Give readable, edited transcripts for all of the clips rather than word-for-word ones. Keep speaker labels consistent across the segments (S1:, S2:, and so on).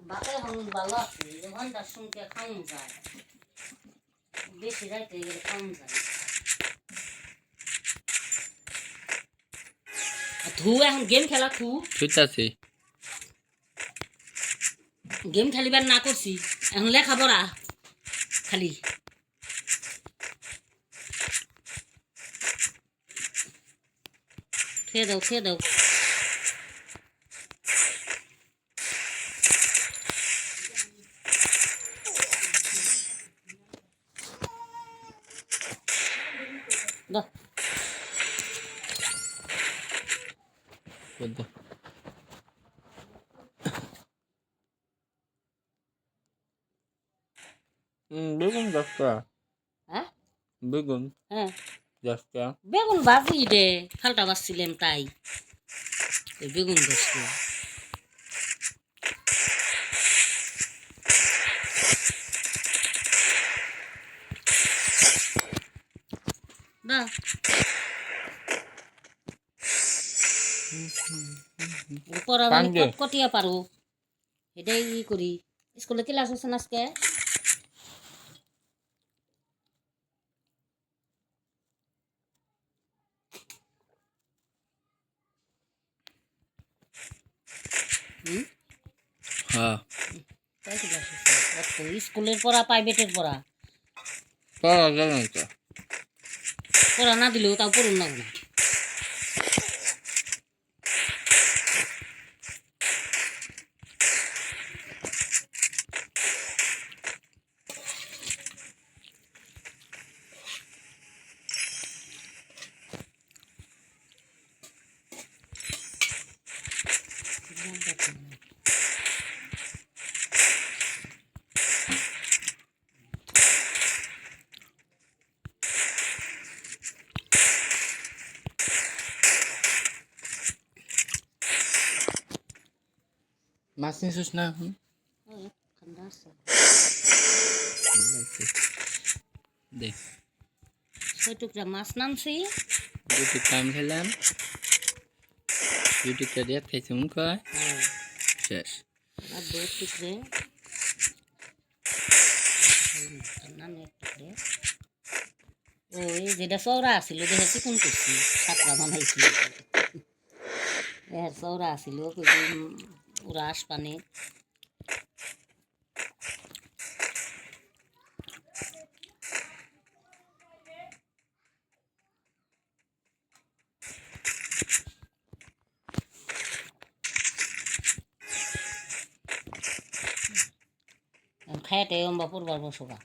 S1: বাপে হলুদ ভালো আছে ঘন্টার শুনকে খাওয়া যায় বেশি রাইতে গেলে খাওয়া যায় থু এখন গেম খেলা থু
S2: ঠিক আছে
S1: গেম খেলিবার না করছি এখন লেখাপড়া খালি খেয়ে দাও দাও
S2: বেগুন দশটা
S1: হ্যাঁ
S2: বেগুন
S1: হ্যাঁ
S2: দশটা
S1: বেগুন ভাজি রে খালটা বাজছিলেন তাই বেগুন দোষটা না পড়া মানে কটিয়া পারো এটাই করি স্কুলে ক্লাস আছে না আজকে
S2: হ্যাঁ
S1: স্কুলের পড়া প্রাইভেটের পড়া
S2: পড়া জানো তো
S1: পড়া না দিলেও তাও পড়ুন না
S2: মাছ নিছিস না এখন দেখ
S1: 6 টুকরা মাছ নামছি
S2: দুটো টাইম খেলাম দুটো দিয়ে খাইছি মন কয় শেষ
S1: আর 2 টুকরে ও এই যেটা চৌরা আছিল দেখে চিকন করছি সাতটা বানাইছি চৌরা আছিল ওরা আসপানে খাইতে অম্বা পড়বার বসবা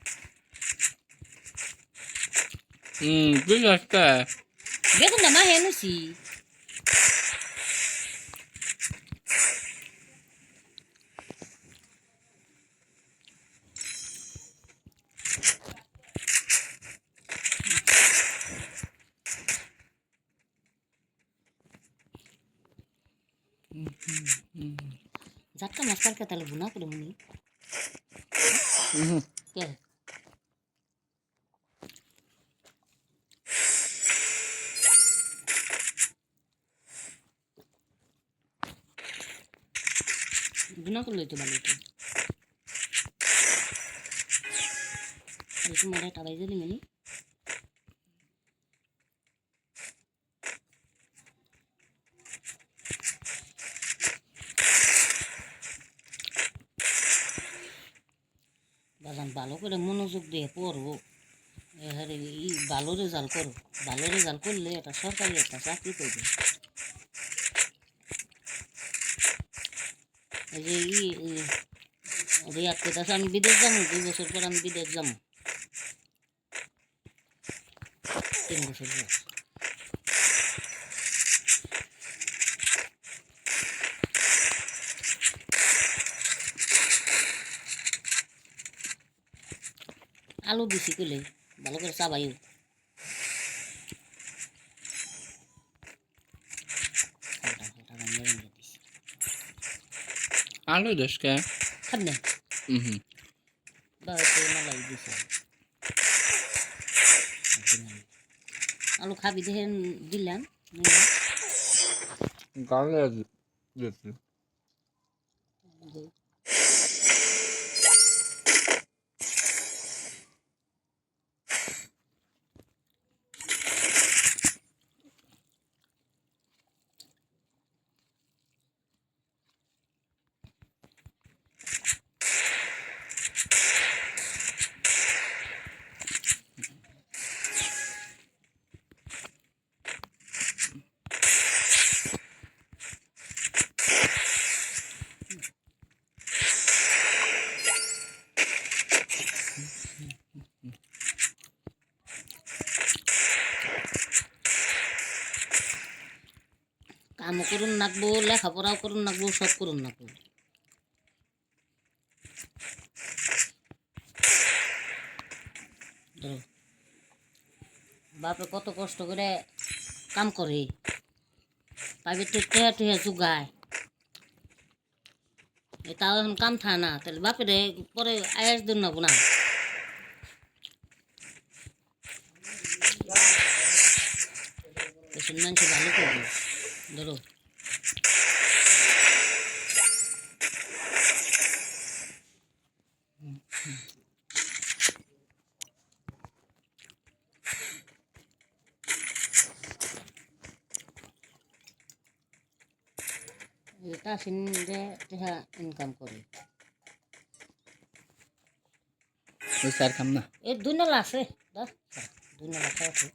S2: তুই দশটা
S1: বেগুন না হেনুছি জাটকা মাছ কালকে তাহলে গুনা করে মনি কে গুনা করলে তো ভালো তো তোমার একটা বাইজে দিমনি বাজান ভালো করে মনোযোগ দিয়ে পড়বো এবারে ভালো রেজাল্ট করো ভালো রেজাল্ট করলে এটা সরকারি একটা চাকরি করবে এই যে রিয়াদ পেতাছে আমি বিদেশ যাবো 2 বছর পর আমি বিদেশ যাবো 3 বছর পর আলু দিছি কইলে ভালো করে চাবাইও
S2: আলু দশটা
S1: খাব না বাড়িতে মালাই দিছে আলু খাবি দেখে দিলাম
S2: গালে দিচ্ছি
S1: কাজকর্ম করুন নাকবো, লেখাপড়াও করুন নাকবো, সব করুন নাকবো। ধরো বাপে কত কষ্ট করে কাম করে, প্রাইভেট টেহা টেহা জুগায়, তাও এখন কাম থা না, তাহলে বাপের পরে আয়াস দিন নাবো না। দেশের মানুষ ভালো করবে। ধরো এটা সিনে টেহা ইনকাম করে।
S2: ওই স্যার খাম না
S1: এই 2 নালা আছে, 2 নালা আছে।